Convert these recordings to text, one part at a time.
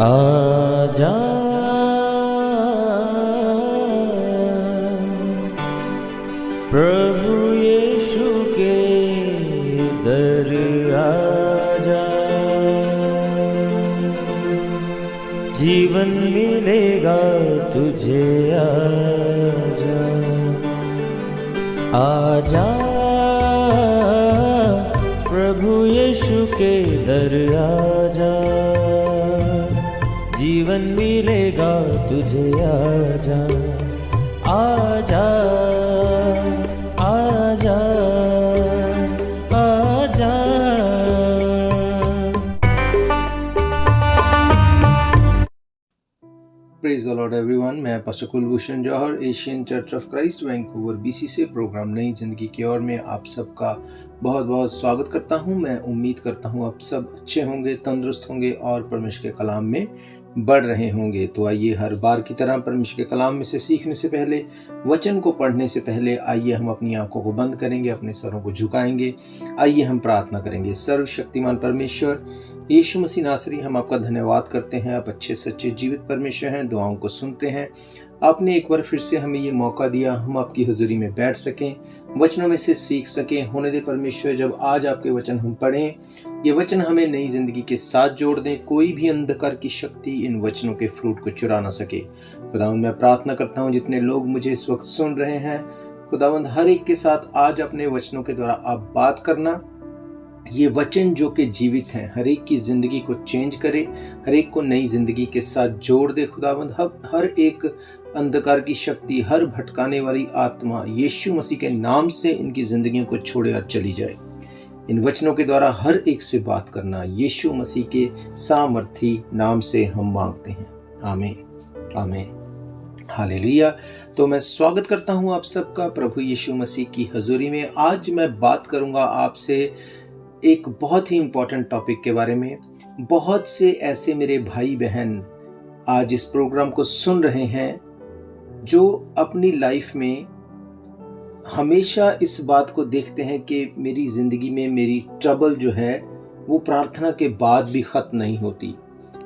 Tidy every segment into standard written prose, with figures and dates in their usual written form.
आजा प्रभु यीशु के दर आजा, जीवन मिलेगा तुझे। आजा आजा प्रभु यीशु के दर आजा, जीवन मिलेगा तुझे। आजा आजा आजा आजा। Praise the lord everyone. मैं pastor Kulbhushan Johar, Asian church of Christ Vancouver BC से प्रोग्राम नई जिंदगी की ओर में आप सबका बहुत बहुत स्वागत करता हूं। मैं उम्मीद करता हूं आप सब अच्छे होंगे, तंदुरुस्त होंगे और परमेश्वर के कलाम में बढ़ रहे होंगे। तो आइए हर बार की तरह परमेश्वर के कलाम में से सीखने से पहले, वचन को पढ़ने से पहले, आइए हम अपनी आंखों को बंद करेंगे, अपने सरों को झुकाएंगे। आइए हम प्रार्थना करेंगे। सर्वशक्तिमान परमेश्वर यीशु मसीह नासरी, हम आपका धन्यवाद करते हैं। आप अच्छे सच्चे जीवित परमेश्वर हैं, दुआओं को सुनते हैं। आपने एक बार फिर से हमें ये मौका दिया, हम आपकी हुजूरी में बैठ सकें, वचनों में से सीख सकें। होने दे परमेश्वर, जब आज आपके वचन हम पढ़ें, ये वचन हमें नई जिंदगी के साथ जोड़ दें। कोई भी अंधकार की शक्ति इन वचनों के फ्रूट को चुरा ना सके। खुदावंद, मैं प्रार्थना करता हूँ जितने लोग मुझे इस वक्त सुन रहे हैं, खुदावंद हर एक के साथ आज अपने वचनों के द्वारा आप बात करना। ये वचन जो कि जीवित हैं, हर एक की जिंदगी को चेंज करे, हर एक को नई जिंदगी के साथ जोड़ दे। खुदावंद हर एक अंधकार की शक्ति, हर भटकाने वाली आत्मा यीशु मसीह के नाम से इनकी जिंदगियों को छोड़े और चली जाए। इन वचनों के द्वारा हर एक से बात करना, यीशु मसीह के सामर्थी नाम से हम मांगते हैं। आमीन आमीन हालेलुया। तो मैं स्वागत करता हूं आप सबका प्रभु यीशु मसीह की हजूरी में। आज मैं बात करूंगा आपसे एक बहुत ही इम्पोर्टेंट टॉपिक के बारे में। बहुत से ऐसे मेरे भाई बहन आज इस प्रोग्राम को सुन रहे हैं जो अपनी लाइफ में हमेशा इस बात को देखते हैं कि मेरी ज़िंदगी में मेरी ट्रबल जो है वो प्रार्थना के बाद भी ख़त्म नहीं होती।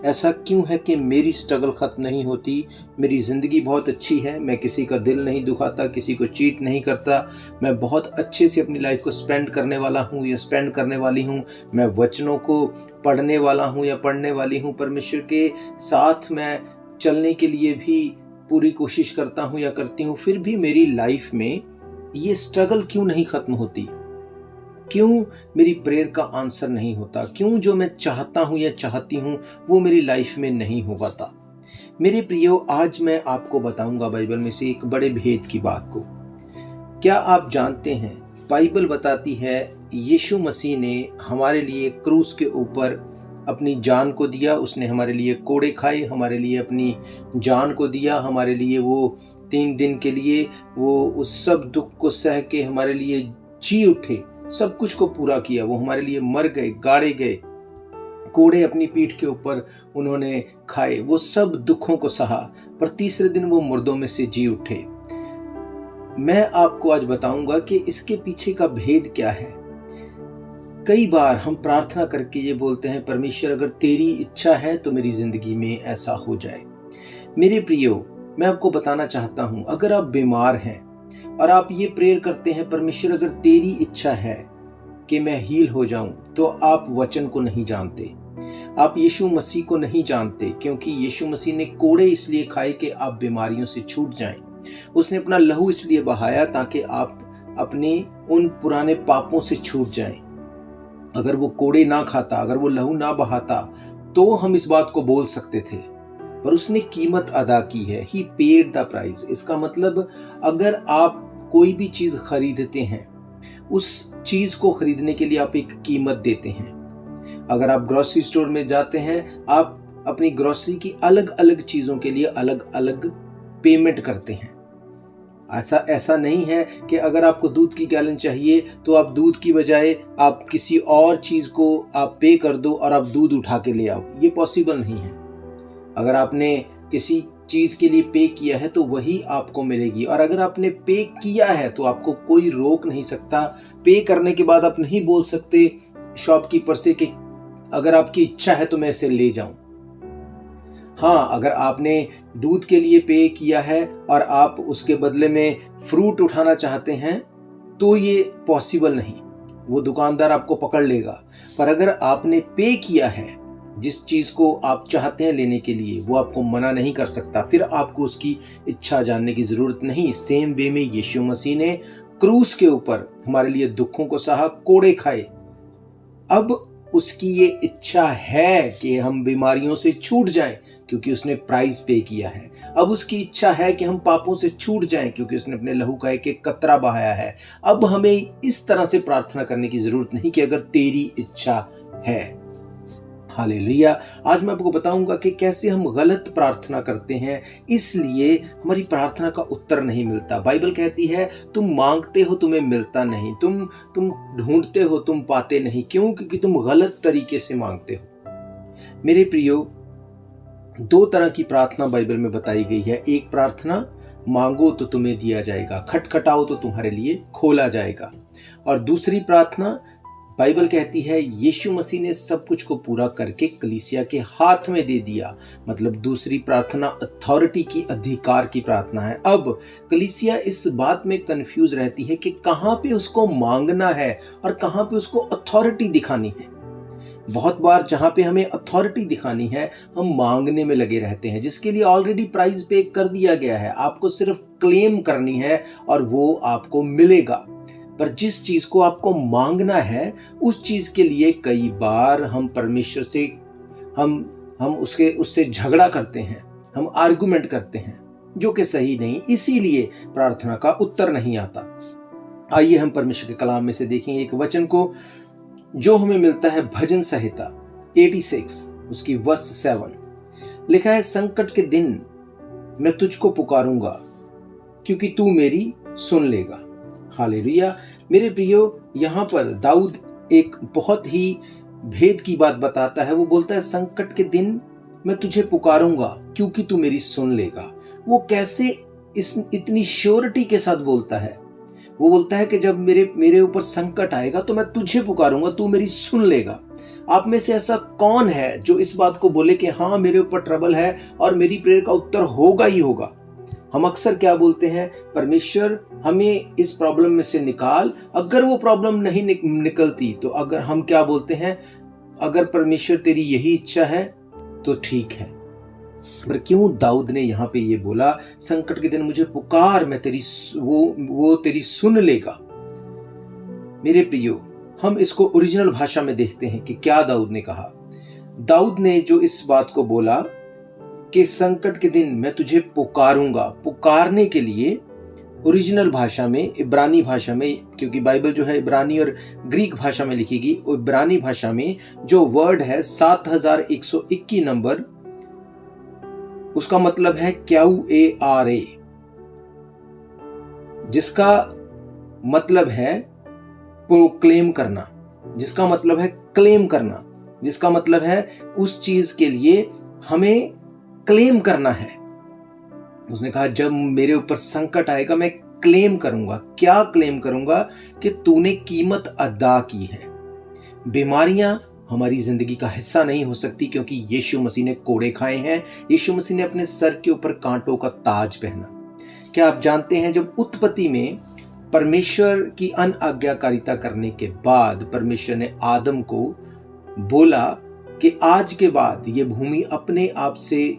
ऐसा क्यों है कि मेरी स्ट्रगल ख़त्म नहीं होती? मेरी ज़िंदगी बहुत अच्छी है, मैं किसी का दिल नहीं दुखाता, किसी को चीट नहीं करता, मैं बहुत अच्छे से अपनी लाइफ को स्पेंड करने वाला हूँ या स्पेंड करने वाली हूँ। मैं वचनों को पढ़ने वाला हूँ या पढ़ने वाली हूँ, परमेश्वर के साथ मैं चलने के लिए भी पूरी कोशिश करता हूँ या करती हूँ। फिर भी मेरी लाइफ में ये स्ट्रगल क्यों नहीं ख़त्म होती? क्यों मेरी प्रेयर का आंसर नहीं होता? क्यों जो मैं चाहता हूं या चाहती हूं वो मेरी लाइफ में नहीं हो पाता? मेरे प्रियो, आज मैं आपको बताऊंगा बाइबल में से एक बड़े भेद की बात को। क्या आप जानते हैं, बाइबल बताती है यीशु मसीह ने हमारे लिए क्रूस के ऊपर अपनी जान को दिया। उसने हमारे लिए कोड़े खाए, हमारे लिए अपनी जान को दिया, हमारे लिए वो 3 दिन के लिए वो उस सब दुख को सह के हमारे लिए जी उठे, सब कुछ को पूरा किया। वो हमारे लिए मर गए, गाड़े गए, कोड़े अपनी पीठ के ऊपर उन्होंने खाए, वो सब दुखों को सहा, पर तीसरे दिन वो मुर्दों में से जी उठे। मैं आपको आज बताऊंगा कि इसके पीछे का भेद क्या है। कई बार हम प्रार्थना करके ये बोलते हैं, परमेश्वर अगर तेरी इच्छा है तो मेरी जिंदगी में ऐसा हो जाए। मेरे प्रियो, मैं आपको बताना चाहता हूं, अगर आप बीमार हैं और आप ये प्रेयर करते हैं, परमेश्वर अगर तेरी इच्छा है कि मैं हील हो जाऊं, तो आप वचन को नहीं जानते, आप यीशु मसीह को नहीं जानते। क्योंकि यीशु मसीह ने कोड़े इसलिए खाए कि आप बीमारियों से छूट जाएं। उसने अपना लहू इसलिए बहाया ताकि आप अपने उन पुराने पापों से छूट जाएं। अगर वो कोड़े ना खाता, अगर वो लहू ना बहाता, तो हम इस बात को बोल सकते थे, पर उसने कीमत अदा की है। ही पेड द प्राइस। इसका मतलब अगर आप कोई भी चीज खरीदते हैं, उस चीज को खरीदने के लिए आप एक कीमत देते हैं। अगर आप ग्रोसरी स्टोर में जाते हैं, आप अपनी ग्रोसरी की अलग अलग चीजों के लिए अलग अलग पेमेंट करते हैं। ऐसा नहीं है कि अगर आपको दूध की गैलन चाहिए तो आप दूध की बजाय आप किसी और चीज को आप पे कर दो और आप दूध उठा के ले आओ। ये पॉसिबल नहीं है। अगर आपने किसी चीज के लिए पे किया है तो वही आपको मिलेगी, और अगर आपने पे किया है तो आपको कोई रोक नहीं सकता। पे करने के बाद आप नहीं बोल सकते शॉपकीपर से कि अगर आपकी इच्छा है तो मैं इसे ले जाऊं। हाँ, अगर आपने दूध के लिए पे किया है और आप उसके बदले में फ्रूट उठाना चाहते हैं तो ये पॉसिबल नहीं, वो दुकानदार आपको पकड़ लेगा। पर अगर आपने पे किया है जिस चीज़ को आप चाहते हैं लेने के लिए, वो आपको मना नहीं कर सकता, फिर आपको उसकी इच्छा जानने की ज़रूरत नहीं। सेम वे में यीशु मसीह ने क्रूस के ऊपर हमारे लिए दुखों को सहा, कोड़े खाए। अब उसकी ये इच्छा है कि हम बीमारियों से छूट जाएं क्योंकि उसने प्राइस पे किया है। अब उसकी इच्छा है कि हम पापों से छूट जाएं क्योंकि उसने अपने लहू का एक एक कतरा बहाया है। अब हमें इस तरह से प्रार्थना करने की जरूरत नहीं कि अगर तेरी इच्छा है। हालेलुया। आज मैं आपको बताऊंगा कि कैसे हम गलत प्रार्थना करते हैं, इसलिए हमारी प्रार्थना का उत्तर नहीं मिलता। बाइबल कहती है तुम मांगते हो तुम्हें मिलता नहीं, तुम ढूंढते हो तुम पाते नहीं। क्यों? क्योंकि तुम गलत तरीके से मांगते हो। मेरे प्रियो, दो तरह की प्रार्थना बाइबल में बताई गई है। एक प्रार्थना, मांगो तो तुम्हें दिया जाएगा, खटखटाओ तो तुम्हारे लिए खोला जाएगा। और दूसरी प्रार्थना, बाइबल कहती है यीशु मसीह ने सब कुछ को पूरा करके कलीसिया के हाथ में दे दिया। मतलब दूसरी प्रार्थना अथॉरिटी की, अधिकार की प्रार्थना है। अब कलीसिया इस बात में कंफ्यूज रहती है कि कहाँ पे उसको मांगना है और कहाँ पे उसको अथॉरिटी दिखानी है। बहुत बार जहाँ पे हमें अथॉरिटी दिखानी है हम मांगने में लगे रहते हैं, जिसके लिए ऑलरेडी प्राइस पे कर दिया गया है। आपको सिर्फ क्लेम करनी है और वो आपको मिलेगा। पर जिस चीज को आपको मांगना है उस चीज के लिए कई बार हम परमेश्वर से हम उससे झगड़ा करते हैं, हम आर्गुमेंट करते हैं, जो कि सही नहीं। इसीलिए प्रार्थना का उत्तर नहीं आता। आइए हम परमेश्वर के कलाम में से देखेंगे एक वचन को जो हमें मिलता है भजन संहिता 86 उसकी वर्स 7। लिखा है, संकट के दिन मैं तुझको पुकारूंगा क्योंकि तू मेरी सुन लेगा। हालेलुया। मेरे प्रियो, यहाँ पर दाऊद एक बहुत ही भेद की बात बताता है। वो बोलता है संकट के दिन मैं तुझे पुकारूंगा क्योंकि तू मेरी सुन लेगा। वो कैसे इतनी श्योरिटी के साथ बोलता है? वो बोलता है कि जब मेरे ऊपर संकट आएगा तो मैं तुझे पुकारूंगा, तू मेरी सुन लेगा। आप में से ऐसा कौन है जो इस बात को बोले कि हाँ मेरे ऊपर ट्रबल है और मेरी प्रेयर का उत्तर होगा ही होगा? हम अक्सर क्या बोलते हैं, परमेश्वर हमें इस प्रॉब्लम में से निकाल। अगर वो प्रॉब्लम नहीं निकलती तो अगर हम क्या बोलते हैं, अगर परमेश्वर तेरी यही इच्छा है तो ठीक है। पर क्यों दाऊद ने यहाँ पे ये बोला, संकट के दिन मुझे पुकार, मैं तेरी वो तेरी सुन लेगा। मेरे प्रियो, हम इसको ओरिजिनल भाषा में देखते हैं कि क्या दाऊद ने कहा। दाऊद ने जो इस बात को बोला कि संकट के दिन मैं तुझे पुकारूंगा, पुकारने के लिए ओरिजिनल भाषा में, इब्रानी भाषा में, क्योंकि बाइबल जो है इब्रानी और ग्रीक भाषा में लिखेगी, इब्रानी भाषा में जो वर्ड है 7121 नंबर, उसका मतलब है QARA, जिसका मतलब है प्रोक्लेम करना, जिसका मतलब है क्लेम करना, जिसका मतलब है उस चीज के लिए हमें क्लेम करना है। उसने कहा जब मेरे ऊपर संकट आएगा मैं क्लेम करूंगा। क्या क्लेम करूंगा? कि तूने कीमत अदा की है। बीमारियां हमारी जिंदगी का हिस्सा नहीं हो सकती क्योंकि यीशु मसीह ने कोड़े खाए हैं। यीशु मसीह ने अपने सर के ऊपर कांटों का ताज पहना। क्या आप जानते हैं, जब उत्पत्ति में परमेश्वर की अनआज्ञाकारिता करने के बाद परमेश्वर ने आदम को बोला कि आज के बाद ये भूमि अपने आप से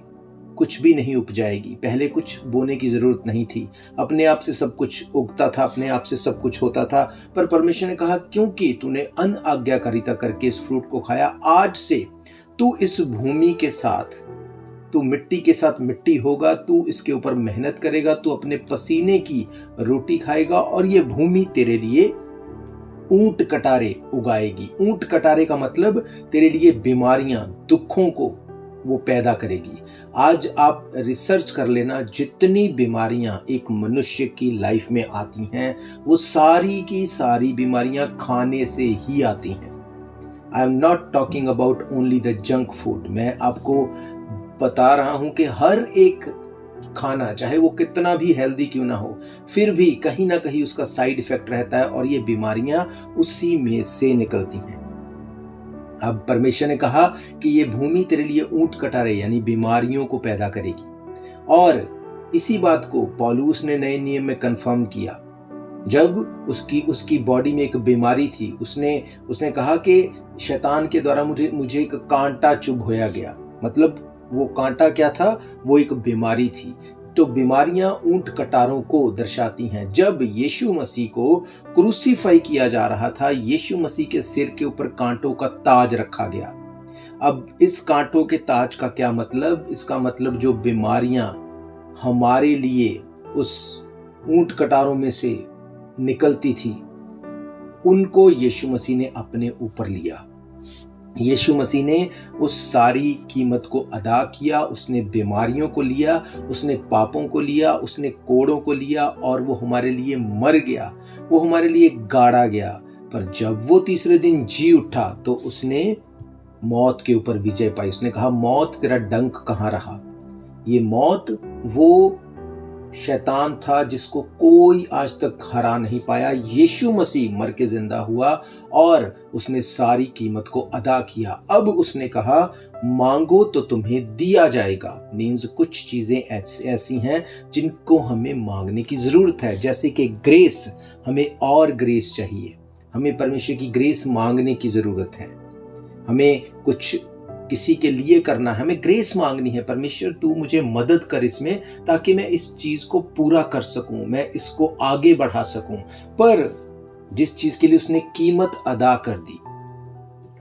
कुछ भी नहीं उपजाएगी। पहले कुछ बोने की जरूरत नहीं थी, अपने आप से सब कुछ उगता था, अपने आप से सब कुछ होता था। पर परमेश्वर ने कहा क्योंकि तूने अनआज्ञाकारिता करके इस फ्रूट को खाया, आज से तू इस भूमि के साथ, तू मिट्टी के साथ मिट्टी होगा, तू इसके ऊपर मेहनत करेगा, तू अपने पसीने की रोटी खाएगा और ये भूमि तेरे लिए ऊंट कटारे उगाएगी। ऊंट कटारे का मतलब तेरे लिए बीमारियां, दुखों को वो पैदा करेगी। आज आप रिसर्च कर लेना, जितनी बीमारियां एक मनुष्य की लाइफ में आती हैं वो सारी की सारी बीमारियां खाने से ही आती हैं। I am not talking about only the junk food. मैं आपको बता रहा हूं कि हर एक खाना, चाहे वो कितना भी हेल्दी क्यों ना हो, फिर भी कहीं ना कहीं उसका साइड इफेक्ट रहता है और ये बीमारियां उसी में से निकलती हैं। अब परमेश्वर ने कहा कि ये भूमि तेरे लिए ऊंट कटारे यानी बीमारियों को पैदा करेगी। और इसी बात को पौलुस ने नए नियम में कंफर्म किया। जब उसकी बॉडी में एक बीमारी थी, उसने कहा कि शैतान के द्वारा मुझे एक कांटा चुभोया गया। मतलब वो कांटा क्या था? वो एक बीमारी थी। तो बीमारियां ऊंट कटारों को दर्शाती हैं। जब यीशु मसीह को क्रूसीफाई किया जा रहा था, यीशु मसीह के सिर के ऊपर कांटों का ताज रखा गया। अब इस कांटों के ताज का क्या मतलब? इसका मतलब जो बीमारियां हमारे लिए उस ऊंट कटारों में से निकलती थी, उनको यीशु मसीह ने अपने ऊपर लिया। यीशु मसीह ने उस सारी कीमत को अदा किया। उसने बीमारियों को लिया, उसने पापों को लिया, उसने कोड़ों को लिया और वो हमारे लिए मर गया, वो हमारे लिए गाड़ा गया। पर जब वो तीसरे दिन जी उठा तो उसने मौत के ऊपर विजय पाई। उसने कहा, मौत तेरा डंक कहाँ रहा? ये मौत वो शैतान था जिसको कोई आज तक हरा नहीं पाया। यीशु मसीह मर के जिंदा हुआ और उसने सारी कीमत को अदा किया। अब उसने कहा, मांगो तो तुम्हें दिया जाएगा। मीन्स कुछ चीजें ऐसी हैं जिनको हमें मांगने की जरूरत है। जैसे कि ग्रेस, हमें और ग्रेस चाहिए। हमें परमेश्वर की ग्रेस मांगने की जरूरत है। हमें कुछ किसी के लिए करना है, हमें ग्रेस मांगनी है। परमेश्वर तू मुझे मदद कर इसमें, ताकि मैं इस चीज को पूरा कर सकूं, मैं इसको आगे बढ़ा सकूं। पर जिस चीज के लिए उसने कीमत अदा कर दी,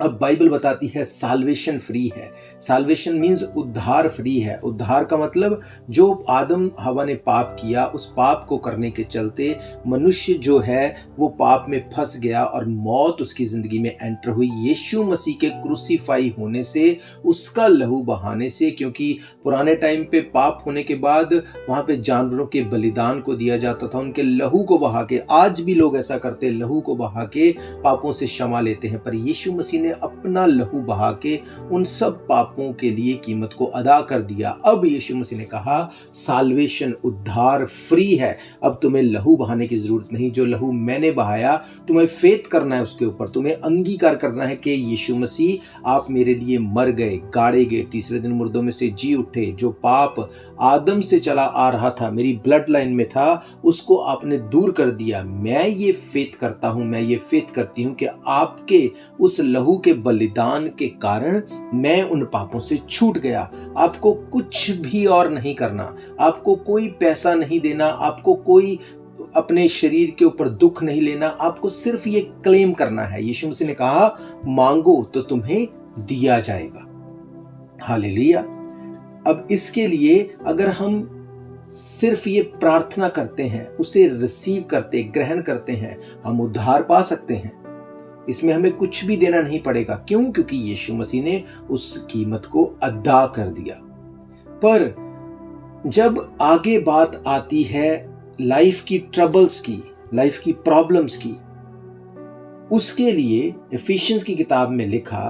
अब बाइबल बताती है साल्वेशन फ्री है। साल्वेशन मीन्स उद्धार फ्री है। उद्धार का मतलब जो आदम हवा ने पाप किया, उस पाप को करने के चलते मनुष्य जो है वो पाप में फंस गया और मौत उसकी जिंदगी में एंटर हुई। यीशु मसीह के क्रूसीफाई होने से, उसका लहू बहाने से, क्योंकि पुराने टाइम पे पाप होने के बाद वहां पे जानवरों के बलिदान को दिया जाता था, उनके लहू को बहा के। आज भी लोग ऐसा करते, लहू को बहा के पापों से क्षमा लेते हैं। पर यीशु मसीह अपना लहू बहा के उन सब पापों के लिए कीमत को अदा कर दिया। अब यीशु मसीह ने कहा, साल्वेशन, उद्धार फ्री है। अब तुम्हें लहू बहाने की जरूरत नहीं। जो लहू मैंने बहाया, तुम्हें फेथ करना है उसके ऊपर। तुम्हें अंगीकार करना है कि यीशु मसीह आप मेरे लिए मर गए, गाड़े गए, तीसरे दिन मुर्दों में से जी उठे। जो पाप आदम से चला आ रहा था, मेरी ब्लड लाइन में था, उसको आपने दूर कर दिया। मैं ये फेथ करता हूं, मैं ये फेथ करती हूं कि आपके उस लहू के बलिदान के कारण मैं उन पापों से छूट गया। आपको कुछ भी और नहीं करना, आपको कोई पैसा नहीं देना, आपको कोई अपने शरीर के ऊपर दुख नहीं लेना, आपको सिर्फ ये क्लेम करना है। यीशु मसीह ने कहा, मांगो तो तुम्हें दिया जाएगा। हालेलुया। अब इसके लिए अगर हम सिर्फ ये प्रार्थना करते हैं, उसे रिसीव करते, ग्रहण करते हैं, हम उद्धार पा सकते हैं। इसमें हमें कुछ भी देना नहीं पड़ेगा। क्यों? क्योंकि यीशु मसीह ने उस कीमत को अदा कर दिया। पर जब आगे बात आती है लाइफ की ट्रबल्स की, लाइफ की प्रॉब्लम्स की, उसके लिए एफिशियंस की किताब में लिखा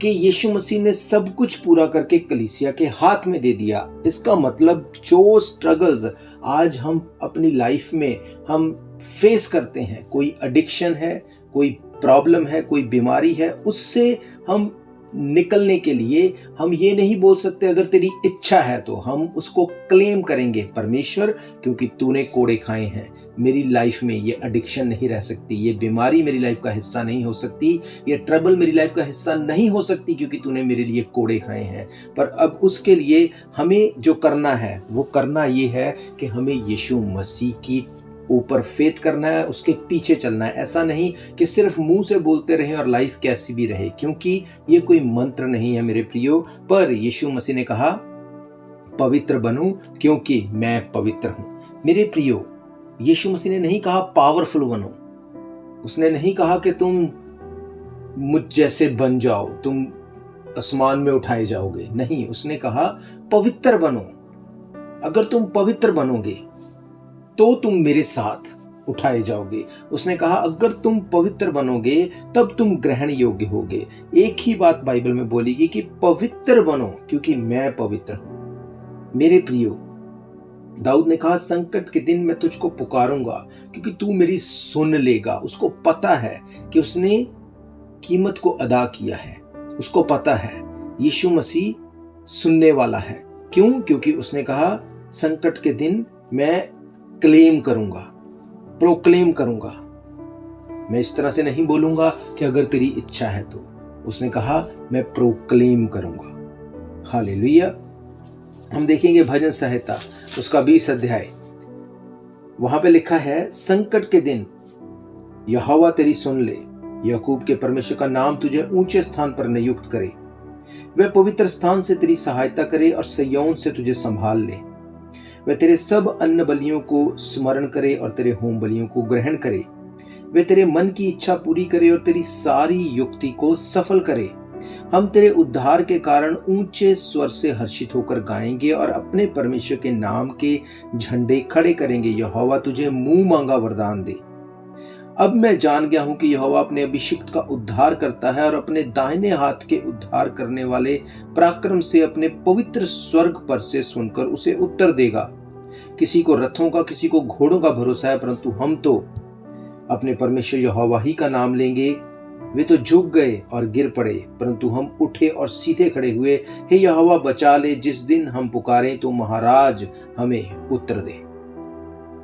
कि यीशु मसीह ने सब कुछ पूरा करके कलीसिया के हाथ में दे दिया। इसका मतलब जो स्ट्रगल्स आज हम अपनी लाइफ में हम फेस करते हैं, कोई एडिक्शन है, कोई प्रॉब्लम है, कोई बीमारी है, उससे हम निकलने के लिए हम ये नहीं बोल सकते अगर तेरी इच्छा है तो। हम उसको क्लेम करेंगे, परमेश्वर क्योंकि तूने कोड़े खाए हैं, मेरी लाइफ में ये एडिक्शन नहीं रह सकती, ये बीमारी मेरी लाइफ का हिस्सा नहीं हो सकती, ये ट्रबल मेरी लाइफ का हिस्सा नहीं हो सकती, क्योंकि तूने मेरे लिए कोड़े खाए हैं। पर अब उसके लिए हमें जो करना है वो करना ये है कि हमें यीशु मसीह की ऊपर फेथ करना है, उसके पीछे चलना है। ऐसा नहीं कि सिर्फ मुंह से बोलते रहें और लाइफ कैसी भी रहे, क्योंकि ये कोई मंत्र नहीं है मेरे प्रियो। पर यीशु मसीह ने कहा, पवित्र बनो क्योंकि मैं पवित्र हूं। मेरे प्रियो, यीशु मसीह ने नहीं कहा पावरफुल बनो, उसने नहीं कहा कि तुम मुझ जैसे बन जाओ, तुम आसमान में उठाए जाओगे। नहीं, उसने कहा पवित्र बनो। अगर तुम पवित्र बनोगे तो तुम मेरे साथ उठाए जाओगे। उसने कहा अगर तुम पवित्र बनोगे तब तुम ग्रहण योग्य होगे। एक ही बात बाइबल में बोलेगी कि पवित्र बनो क्योंकि मैं पवित्र हूं। मेरे प्रियो, दाऊद ने कहा संकट के दिन मैं तुझको पुकारूंगा क्योंकि तू मेरी सुन लेगा। उसको पता है कि उसने कीमत को अदा किया है, उसको पता है यीशु मसीह सुनने वाला है। क्यों? क्योंकि उसने कहा संकट के दिन मैं क्लेम करूंगा, प्रोक्लेम करूंगा। मैं इस तरह से नहीं बोलूंगा कि अगर तेरी इच्छा है तो। उसने कहा मैं प्रोक्लेम करूंगा। हालेलुया। हम देखेंगे भजन संहिता उसका 20 अध्याय, वहां पे लिखा है संकट के दिन यहोवा तेरी सुन ले, याकूब के परमेश्वर का नाम तुझे ऊंचे स्थान पर नियुक्त करे। वह पवित्र स्थान से तेरी सहायता करे और सिय्योन से तुझे संभाल ले। वह तेरे सब अन्न बलियों को स्मरण करे और तेरे होम बलियों को ग्रहण करे। वह तेरे मन की इच्छा पूरी करे और तेरी सारी युक्ति को सफल करे। हम तेरे उद्धार के कारण ऊंचे स्वर से हर्षित होकर गाएंगे और अपने परमेश्वर के नाम के झंडे खड़े करेंगे। यहोवा तुझे मुंह मांगा वरदान दे। अब मैं जान गया हूं कि यहोवा अपने अभिषिक्त का उद्धार करता है और अपने दाहिने हाथ के उद्धार करने वाले पराक्रम से अपने पवित्र स्वर्ग पर से सुनकर उसे उत्तर देगा। किसी को रथों का, किसी को घोड़ों का भरोसा है, परंतु हम तो अपने परमेश्वर यहोवा ही का नाम लेंगे। वे तो झुक गए और गिर पड़े, परंतु हम उठे और सीधे खड़े हुए। हे यहोवा बचा ले, जिस दिन हम पुकारें तो महाराज हमें उत्तर दे।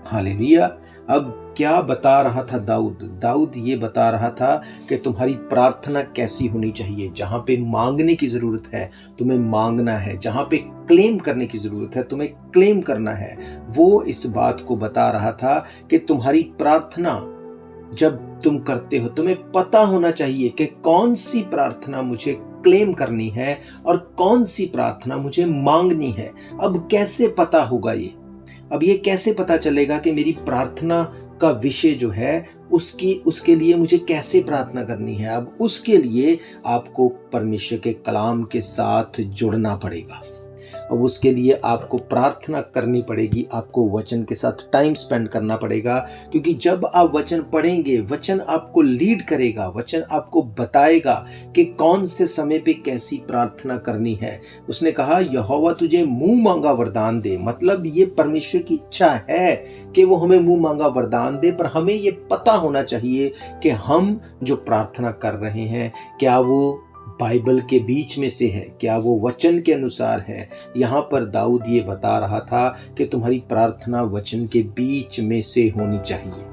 हालेलुया। अब क्या बता रहा था दाऊद ये बता रहा था कि तुम्हारी प्रार्थना कैसी होनी चाहिए। जहां पे मांगने की जरूरत है तुम्हें मांगना है, जहां पे क्लेम करने की जरूरत है तुम्हें क्लेम करना है। वो इस बात को बता रहा था कि तुम्हारी प्रार्थना जब तुम करते हो तुम्हें पता होना चाहिए कि कौन सी प्रार्थना मुझे क्लेम करनी है और कौन सी प्रार्थना मुझे मांगनी है। अब कैसे पता होगा अब ये कैसे पता चलेगा कि मेरी प्रार्थना का विषय जो है उसके लिए मुझे कैसे प्रार्थना करनी है। अब उसके लिए आपको परमेश्वर के कलाम के साथ जुड़ना पड़ेगा। अब उसके लिए आपको प्रार्थना करनी पड़ेगी, आपको वचन के साथ टाइम स्पेंड करना पड़ेगा। क्योंकि जब आप वचन पढ़ेंगे, वचन आपको लीड करेगा, वचन आपको बताएगा कि कौन से समय पे कैसी प्रार्थना करनी है। उसने कहा यहोवा तुझे मुंह मांगा वरदान दे। मतलब ये परमेश्वर की इच्छा है कि वो हमें मुंह मांगा वरदान दे, पर हमें ये पता होना चाहिए कि हम जो प्रार्थना कर रहे हैं क्या वो बाइबल के बीच में से है, क्या वो वचन के अनुसार है। यहाँ पर दाऊद ये बता रहा था कि तुम्हारी प्रार्थना वचन के बीच में से होनी चाहिए।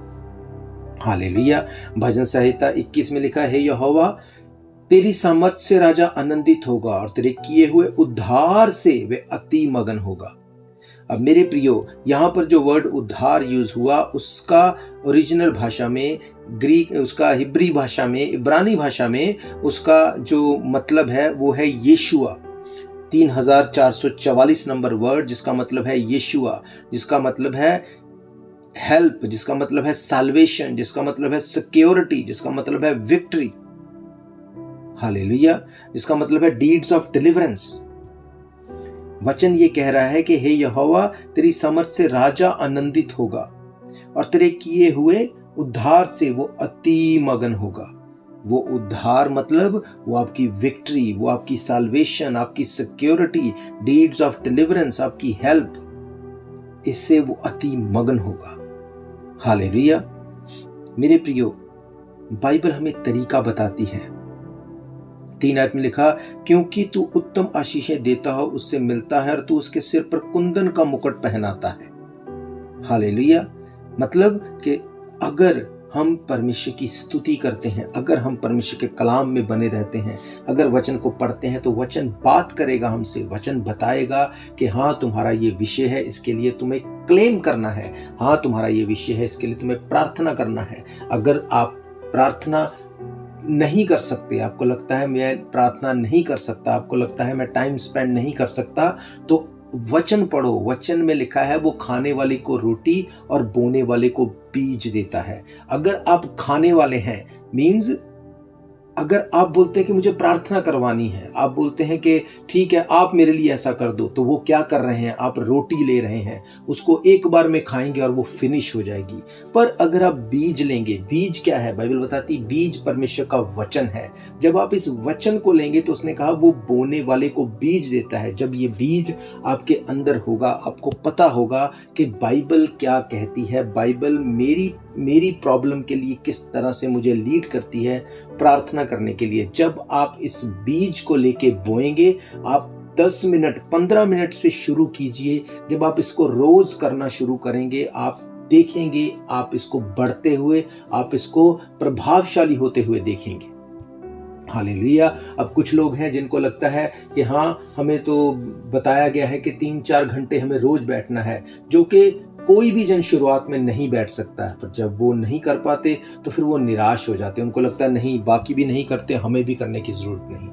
हालेलुया। भजन संहिता 21 में लिखा है यहोवा तेरी सामर्थ से राजा आनंदित होगा और तेरे किए हुए उद्धार से वे अति मगन होगा। अब मेरे प्रियो, यहाँ पर जो वर्ड उद्धार यूज हुआ उसका ओरिजिनल भाषा में ग्रीक, उसका हिब्री भाषा में, इब्रानी भाषा में उसका जो मतलब है वो है यीशुआ। 3444 नंबर वर्ड जिसका मतलब है यीशुआ, जिसका मतलब है हेल्प, जिसका मतलब है साल्वेशन, जिसका मतलब है सिक्योरिटी, जिसका मतलब है विक्ट्री। हालेलुया। जिसका मतलब है डीड्स ऑफ डिलीवरेंस। वचन ये कह रहा है कि हे यहोवा तेरी समर्थ से राजा आनंदित होगा और तेरे किए हुए उद्धार से वो अति मगन होगा। वो उद्धार मतलब वो आपकी विक्ट्री, वो आपकी साल्वेशन, आपकी सिक्योरिटी, डीड्स ऑफ डिलीवरेंस, आपकी हेल्प, इससे वो अति मगन होगा। हालेलुया। मेरे प्रियो, बाइबल हमें तरीका बताती है। 3 आयत में लिखा क्योंकि तू उत्तम आशीषें देता हो उससे मिलता है और तू उसके सिर पर कुंदन का मुकुट पहनाता है। हालेलुया। मतलब कि अगर हम परमेश्वर की स्तुति करते हैं, अगर हम परमेश्वर के कलाम में बने रहते हैं, अगर वचन को पढ़ते हैं तो वचन बात करेगा हमसे, वचन बताएगा कि हाँ तुम्हारा ये विषय है, इसके लिए तुम्हें क्लेम करना है। हाँ तुम्हारा ये विषय है, इसके लिए तुम्हें प्रार्थना करना है। अगर आप प्रार्थना नहीं कर सकते, आपको लगता है मैं प्रार्थना नहीं कर सकता, आपको लगता है मैं टाइम स्पेंड नहीं कर सकता, तो वचन पढ़ो। वचन में लिखा है वो खाने वाले को रोटी और बोने वाले को बीज देता है। अगर आप खाने वाले हैं मीन्स अगर आप बोलते हैं कि मुझे प्रार्थना करवानी है, आप बोलते हैं कि ठीक है आप मेरे लिए ऐसा कर दो, तो वो क्या कर रहे हैं, आप रोटी ले रहे हैं, उसको एक बार में खाएंगे और वो फिनिश हो जाएगी। पर अगर आप बीज लेंगे, बीज क्या है, बाइबल बताती बीज परमेश्वर का वचन है। जब आप इस वचन को लेंगे तो उसने कहा वो बोने वाले को बीज देता है। जब ये बीज आपके अंदर होगा, आपको पता होगा कि बाइबल क्या कहती है, बाइबल मेरी मेरी प्रॉब्लम के लिए किस तरह से मुझे लीड करती है प्रार्थना करने के लिए। जब आप इस बीज को लेके बोएंगे, आप 10 मिनट 15 मिनट से शुरू कीजिए। जब आप इसको रोज करना शुरू करेंगे, आप देखेंगे आप इसको बढ़ते हुए, आप इसको प्रभावशाली होते हुए देखेंगे। हालेलुया। अब कुछ लोग हैं जिनको लगता है कि हाँ, हमें तो बताया गया है कि 3-4 घंटे हमें रोज बैठना है, जो कि कोई भी जन शुरुआत में नहीं बैठ सकता है। पर जब वो नहीं कर पाते तो फिर वो निराश हो जाते हैं। उनको लगता है नहीं, बाकी भी नहीं करते, हमें भी करने की जरूरत नहीं।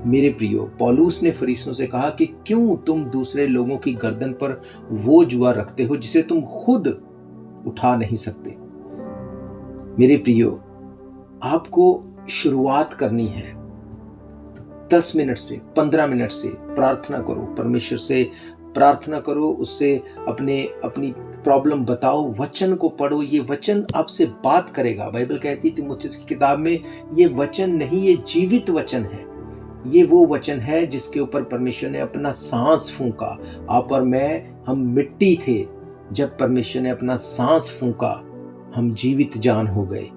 मेरे प्रियो, पौलुस ने फरीसियों से कहा कि क्यों तुम दूसरे लोगों की गर्दन पर वो जुआ रखते हो जिसे तुम खुद उठा नहीं सकते। मेरे प्रियो, आपको शुरुआत करनी है 10 मिनट से 15 मिनट से। प्रार्थना करो, परमेश्वर से प्रार्थना करो, उससे अपनी प्रॉब्लम बताओ, वचन को पढ़ो। ये वचन आपसे बात करेगा। बाइबल कहती है तीमुथियुस की किताब में, ये वचन नहीं, ये जीवित वचन है। ये वो वचन है जिसके ऊपर परमेश्वर ने अपना सांस फूंका। आप और मैं, हम मिट्टी थे, जब परमेश्वर ने अपना सांस फूंका हम जीवित जान हो गए।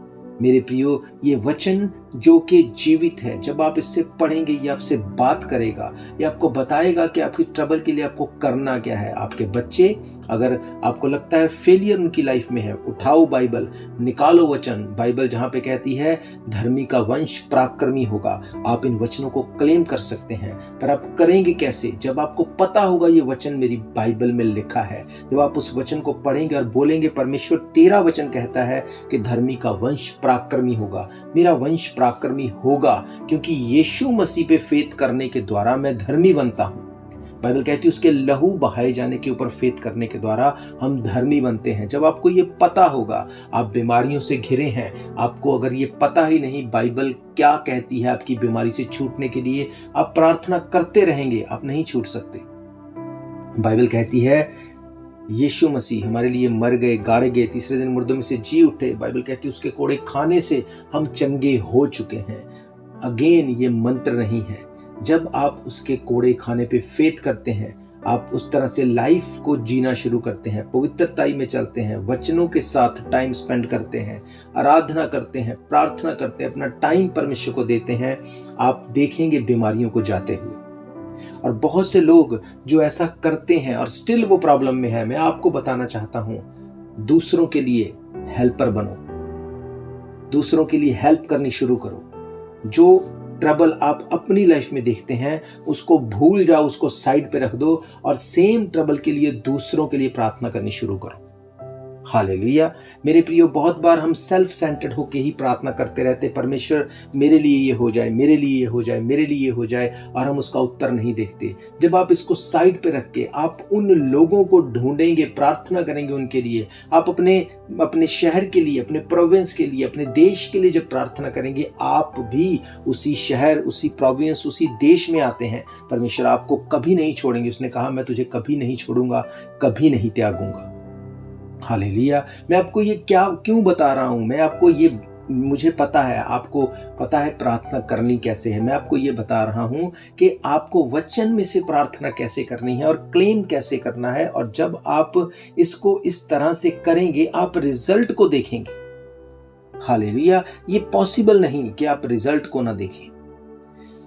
मेरे प्रियो, ये वचन जो कि जीवित है, जब आप इससे पढ़ेंगे, ये आपसे बात करेगा, ये आपको बताएगा कि आपकी ट्रबल के लिए आपको करना क्या है। आपके बच्चे, अगर आपको लगता है फेलियर उनकी लाइफ में है, उठाओ बाइबल, निकालो वचन। बाइबल जहाँ पे कहती है धर्मी का वंश पराक्रमी होगा, आप इन वचनों को क्लेम कर सकते हैं। पर आप करेंगे कैसे? जब आपको पता होगा ये वचन मेरी बाइबल में लिखा है। जब आप उस वचन को पढ़ेंगे और बोलेंगे, परमेश्वर तेरा वचन कहता है कि धर्मी का वंश पराक्रमी होगा, मेरा वंश पराक्रमी होगा, क्योंकि यीशु मसीह पे फेथ करने के द्वारा मैं धर्मी बनता हूं। बाइबल कहती है उसके लहू बहाए जाने के ऊपर फेथ करने के द्वारा हम धर्मी बनते हैं। जब आपको ये पता होगा, आप बीमारियों से घिरे हैं, आपको अगर ये पता ही नहीं बाइबल क्या कहती है आपकी बीमारी से छूटने के लिए, आप प्रार्थना करते रहेंगे, आप नहीं छूट सकते। बाइबल कहती है यीशु मसीह हमारे लिए मर गए, गाड़े गए, तीसरे दिन मुर्दों में से जी उठे। बाइबल कहती है उसके कोड़े खाने से हम चंगे हो चुके हैं। अगेन, ये मंत्र नहीं है। जब आप उसके कोड़े खाने पे फेथ करते हैं, आप उस तरह से लाइफ को जीना शुरू करते हैं, पवित्रताई में चलते हैं, वचनों के साथ टाइम स्पेंड करते हैं, आराधना करते हैं, प्रार्थना करते हैं, अपना टाइम परमेश्वर को देते हैं, आप देखेंगे बीमारियों को जाते हुए। और बहुत से लोग जो ऐसा करते हैं और स्टिल वो प्रॉब्लम में है, मैं आपको बताना चाहता हूं, दूसरों के लिए हेल्पर बनो, दूसरों के लिए हेल्प करनी शुरू करो। जो ट्रबल आप अपनी लाइफ में देखते हैं उसको भूल जाओ, उसको साइड पे रख दो और सेम ट्रबल के लिए दूसरों के लिए प्रार्थना करनी शुरू करो। हालेलुया। मेरे प्रियो, बहुत बार हम सेल्फ सेंटर्ड होके ही प्रार्थना करते रहते, परमेश्वर मेरे लिए ये हो जाए, मेरे लिए ये हो जाए, मेरे लिए ये हो जाए, और हम उसका उत्तर नहीं देखते। जब आप इसको साइड पे रख के आप उन लोगों को ढूंढेंगे, प्रार्थना करेंगे उनके लिए, आप अपने शहर के लिए, अपने प्रोविंस के लिए, अपने देश के लिए जब प्रार्थना करेंगे, आप भी उसी शहर, उसी प्रोविंस, उसी देश में आते हैं। परमेश्वर आपको कभी नहीं छोड़ेंगे। उसने कहा मैं तुझे कभी नहीं छोड़ूंगा, कभी नहीं त्यागूंगा। हालेलुया। मैं आपको ये क्यों बता रहा हूं? मुझे पता है, आपको पता है प्रार्थना करनी कैसे है। मैं आपको ये बता रहा हूं कि आपको वचन में से प्रार्थना कैसे करनी है और क्लेम कैसे करना है। और जब आप इसको इस तरह से करेंगे, आप रिजल्ट को देखेंगे। हालेलुया। ये पॉसिबल नहीं कि आप रिजल्ट को ना देखें।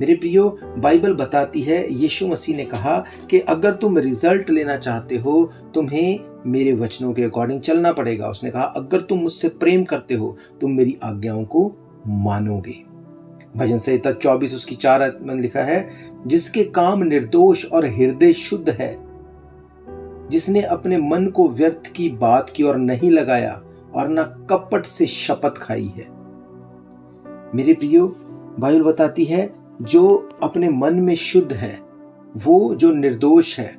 मेरे प्रियो, बाइबल बताती है, यीशु मसीह ने कहा कि अगर तुम रिजल्ट लेना चाहते हो, तुम्हें मेरे वचनों के अकॉर्डिंग चलना पड़ेगा। उसने कहा अगर तुम मुझसे प्रेम करते हो, तुम मेरी आज्ञाओं को मानोगे। भजन संहिता 24 उसकी 4 आयत में लिखा है, जिसके काम निर्दोष और हृदय शुद्ध है, जिसने अपने मन को व्यर्थ की बात की ओर नहीं लगाया और न कपट से शपथ खाई है। मेरे प्रियो, बाइबल बताती है जो अपने मन में शुद्ध है, वो जो निर्दोष है,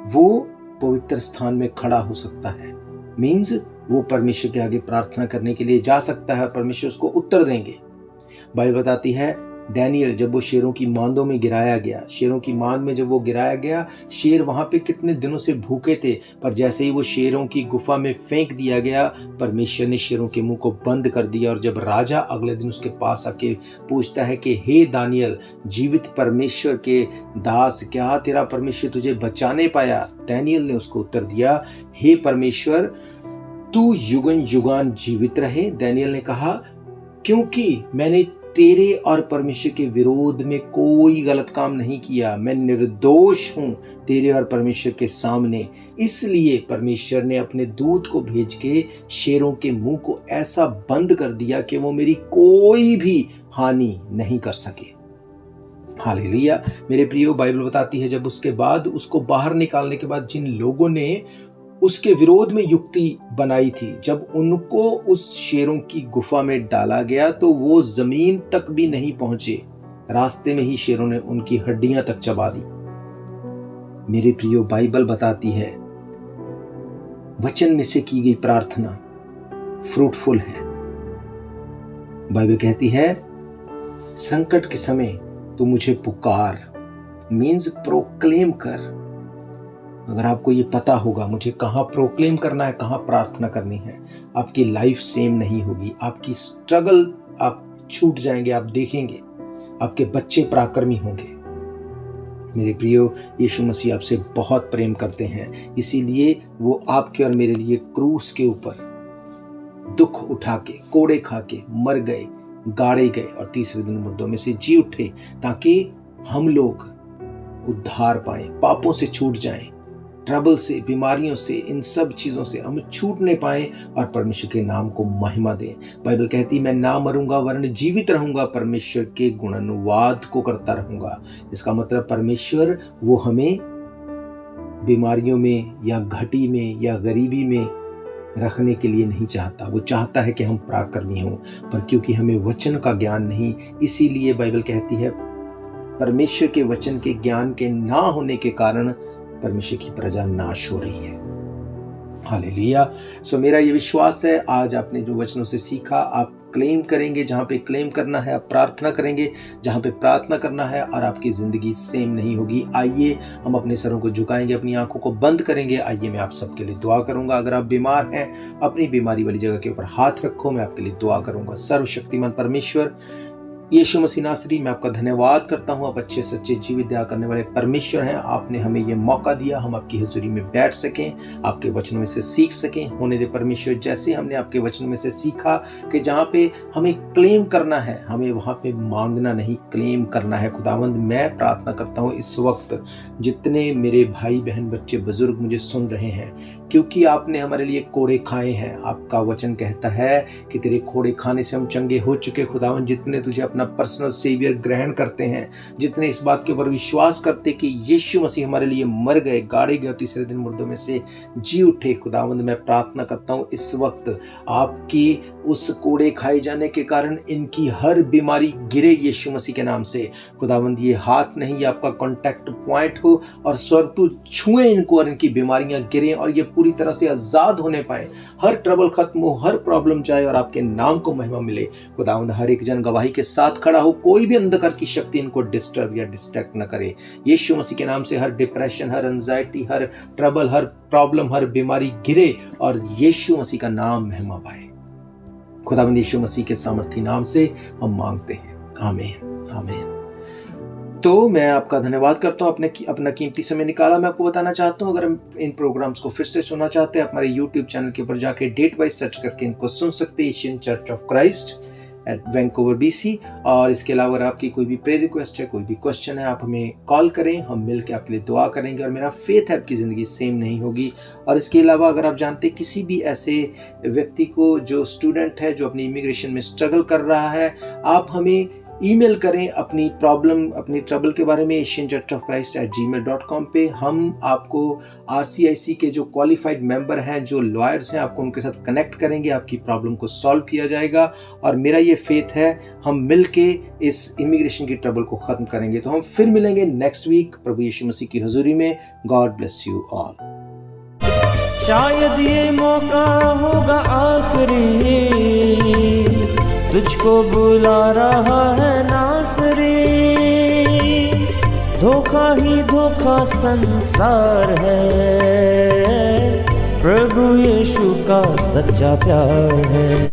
वो पवित्र स्थान में खड़ा हो सकता है। मीन्स वो परमेश्वर के आगे प्रार्थना करने के लिए जा सकता है और परमेश्वर उसको उत्तर देंगे। बाइबल बताती है डैनियल जब वो शेरों की मांदों में गिराया गया, शेरों की मांद में जब वो गिराया गया, शेर वहां पे कितने दिनों से भूखे थे, पर जैसे ही वो शेरों की गुफा में फेंक दिया गया, परमेश्वर ने शेरों के मुंह को बंद कर दिया। और जब राजा अगले दिन उसके पास आके पूछता है कि हे दानियल, जीवित परमेश्वर के दास, क्या तेरा परमेश्वर तुझे बचाने पाया? दानियल ने उसको उत्तर दिया, हे परमेश्वर, तू युगन युगान जीवित रहे। दानियल ने कहा, क्योंकि मैंने तेरे और परमेश्वर के विरोध में कोई गलत काम नहीं किया, मैं निर्दोष हूं तेरे और परमेश्वर के सामने। इसलिए परमेश्वर ने अपने दूत को भेज के शेरों के मुंह को ऐसा बंद कर दिया कि वो मेरी कोई भी हानि नहीं कर सके। हालेलुया। मेरे प्रियो, बाइबल बताती है जब उसके बाद उसको बाहर निकालने के बाद जिन लोगों ने उसके विरोध में युक्ति बनाई थी, जब उनको उस शेरों की गुफा में डाला गया तो वो जमीन तक भी नहीं पहुंचे। रास्ते में ही शेरों ने उनकी हड्डियां तक चबा दी। मेरे प्रियो, बाइबल बताती है वचन में से की गई प्रार्थना फ्रूटफुल है। बाइबल कहती है संकट के समय तू मुझे पुकार, मीन्स प्रोक्लेम कर। अगर आपको ये पता होगा मुझे कहाँ प्रोक्लेम करना है, कहाँ प्रार्थना करनी है, आपकी लाइफ सेम नहीं होगी। आपकी स्ट्रगल आप छूट जाएंगे, आप देखेंगे आपके बच्चे पराक्रमी होंगे। मेरे प्रियो, यीशु मसीह आपसे बहुत प्रेम करते हैं, इसीलिए वो आपके और मेरे लिए क्रूस के ऊपर दुख उठा के, कोड़े खा के मर गए, गाड़े गए और तीसरे दिन मुर्दों में से जी उठे, ताकि हम लोग उद्धार पाएं, पापों से छूट जाएं, ट्रबल से, बीमारियों से, इन सब चीजों से हम छूटने पाएं और परमेश्वर के नाम को महिमा दें। बाइबल कहती है मैं ना मरूंगा वरन जीवित रहूंगा, परमेश्वर के गुणानुवाद को करता रहूंगा। इसका मतलब परमेश्वर वो हमें बीमारियों में या घटी में या गरीबी में रखने के लिए नहीं चाहता। वो चाहता है कि हम पराक्रमी हों, पर क्योंकि हमें वचन का ज्ञान नहीं, इसीलिए बाइबल कहती है परमेश्वर के वचन के ज्ञान के ना होने के कारण परमेश्वर की प्रजा नाश हो रही है। हालेलुया। सो मेरा ये विश्वास है आज आपने जो वचनों से सीखा आप क्लेम करेंगे, जहाँ पे क्लेम करना है आप प्रार्थना करेंगे, जहाँ पे प्रार्थना करना है, और आपकी ज़िंदगी सेम नहीं होगी। आइए हम अपने सरों को झुकाएंगे, अपनी आंखों को बंद करेंगे। आइए मैं आप सबके लिए दुआ करूंगा। अगर आप बीमार हैं अपनी बीमारी वाली जगह के ऊपर हाथ रखो, मैं आपके लिए दुआ करूंगा। सर्वशक्तिमान परमेश्वर यीशु मसीह नासरी, मैं आपका धन्यवाद करता हूँ। आप अच्छे सच्चे जीवित दया करने वाले परमेश्वर हैं। आपने हमें ये मौका दिया हम आपकी हुजूरी में बैठ सकें, आपके वचनों में से सीख सकें। होने दे परमेश्वर, जैसे हमने आपके वचनों में से सीखा कि जहाँ पे हमें क्लेम करना है, हमें वहाँ पे मांगना नहीं, क्लेम करना है। खुदावंद, मैं प्रार्थना करता हूँ इस वक्त जितने मेरे भाई बहन बच्चे बुजुर्ग मुझे सुन रहे हैं, क्योंकि आपने हमारे लिए कोड़े खाए हैं। आपका वचन कहता है कि तेरे कोड़े खाने से हम चंगे हो चुके। खुदावंद, जितने तुझे अपना पर्सनल सेवियर ग्रहण करते हैं, जितने इस बात के ऊपर विश्वास करते कि यीशु मसीह हमारे लिए मर गए, गाड़े गए और तीसरे दिन मुर्दों में से जी उठे, खुदावंद मैं प्रार्थना करता हूँ इस वक्त आपकी उस कोड़े खाए जाने के कारण इनकी हर बीमारी गिरे यीशु मसीह के नाम से। खुदावंद, ये हाथ नहीं, ये आपका कॉन्टैक्ट पॉइंट हो और स्वर्ग छुए इनको और इनकी बीमारियां गिरें और ये पूरी तरह से आजाद होने पाए। हर ट्रबल खत्म हो, हर प्रॉब्लम जाए और आपके नाम को महिमा मिले। खुदावंद, हर एक जन गवाही के साथ खड़ा हो, कोई भी अंधकार की शक्ति इनको डिस्टर्ब या डिस्ट्रैक्ट न करे। यीशु मसीह के नाम से हर डिप्रेशन, हर एंजाइटी, हर ट्रबल, हर प्रॉब्लम, हर बीमारी गिरे और यीशु मसीह का नाम महिमा पाए। खुदावंद, यीशु मसीह के सामर्थी नाम से हम मांगते हैं, आमीन आमीन। तो मैं आपका धन्यवाद करता हूँ, अपना कीमती समय निकाला। मैं आपको बताना चाहता हूँ, अगर हम इन प्रोग्राम्स को फिर से सुनना चाहते हैं, हमारे YouTube चैनल के ऊपर जाके डेट वाइज सर्च करके इनको सुन सकते हैं, Asian church of Christ at Vancouver BC। और इसके अलावा अगर आपकी कोई भी प्रेयर रिक्वेस्ट है, कोई भी क्वेश्चन है, आप हमें कॉल करें, हम मिल के आपके लिए दुआ करेंगे और मेरा फेथ है आपकी ज़िंदगी सेम नहीं होगी। और इसके अलावा अगर आप जानते हैं किसी भी ऐसे व्यक्ति को जो स्टूडेंट है, जो अपनी इमिग्रेशन में स्ट्रगल कर रहा है, आप हमें ईमेल करें अपनी प्रॉब्लम, अपनी ट्रबल के बारे में asianchurchofchrist@gmail.com पे। हम आपको RCIC के जो क्वालिफाइड मेंबर हैं, जो लॉयर्स हैं, आपको उनके साथ कनेक्ट करेंगे, आपकी प्रॉब्लम को सॉल्व किया जाएगा। और मेरा ये फेथ है हम मिल के इस इमिग्रेशन की ट्रबल को ख़त्म करेंगे। तो हम फिर मिलेंगे नेक्स्ट वीक प्रभु यीशु मसीह की हुजूरी में। God bless you all. शायद ये मौका होगा आखिरी, तुझको बुला रहा है नासरी। धोखा ही धोखा संसार है, प्रभु यीशु का सच्चा प्यार है।